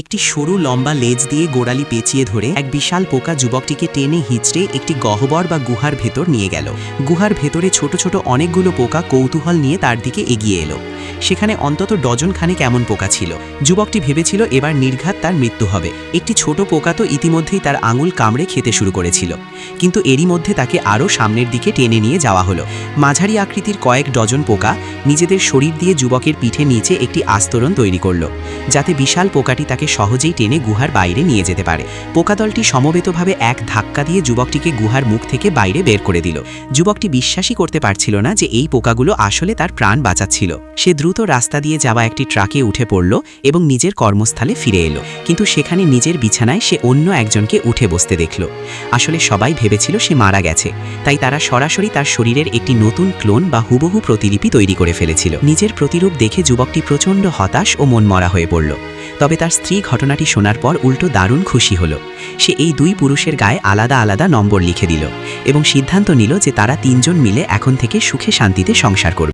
একটি সরু লম্বা লেজ দিয়ে গোড়ালি পেঁচিয়ে ধরে এক বিশাল পোকা যুবকটিকে টেনে হিঁচড়ে একটি গহ্বর বা গুহার ভেতর নিয়ে গেল। গুহার ভেতরে ছোট ছোট অনেকগুলো পোকা কৌতূহল নিয়ে তার দিকে এগিয়ে এলো। সেখানে অন্তত ডজন খানেক এমন পোকা ছিল। যুবকটি ভেবেছিল এবার নির্ঘাত তার মৃত্যু হবে। একটি ছোট পোকা তো ইতিমধ্যেই তার আঙুল কামড়ে খেতে শুরু করেছিল, কিন্তু এরই মধ্যে তাকে আরও সামনের দিকে টেনে নিয়ে যাওয়া হলো। মাঝারি আকৃতির কয়েক ডজন পোকা নিজেদের শরীর দিয়ে যুবকের পিঠে নিচে একটি আস্তরণ তৈরি করল, যাতে বিশাল পোকাটি তাকে সহজেই টেনে গুহার বাইরে নিয়ে যেতে পারে। পোকাদলটি সমবেতভাবে এক ধাক্কা দিয়ে যুবকটিকে গুহার মুখ থেকে বাইরে বের করে দিল। যুবকটি বিশ্বাসই করতে পারছিল না যে এই পোকাগুলো আসলে তার প্রাণ বাঁচাচ্ছিল। সে দ্রুত রাস্তা দিয়ে যাওয়া একটি ট্রাকে উঠে পড়ল এবং নিজের কর্মস্থলে ফিরে এলো, কিন্তু সেখানে নিজের বিছানায় সে অন্য একজনকে উঠে বসতে দেখল। আসলে সবাই ভেবেছিল সে মারা গেছে, তাই তারা সরাসরি তার শরীরের একটি নতুন ক্লোন বা হুবহু প্রতিলিপি তৈরি করে ফেলেছিল। নিজের প্রতিরূপ দেখে যুবকটি প্রচণ্ড হতাশ ও মনমরা হয়ে পড়ল। তবে তার স্ত্রী ঘটনাটি শোনার পর উল্টো দারুণ খুশি হলো। সে এই দুই পুরুষের গায়ে আলাদা আলাদা নম্বর লিখে দিল এবং সিদ্ধান্ত নিল যে তারা তিনজন মিলে এখন থেকে সুখে শান্তিতে সংসার করবে।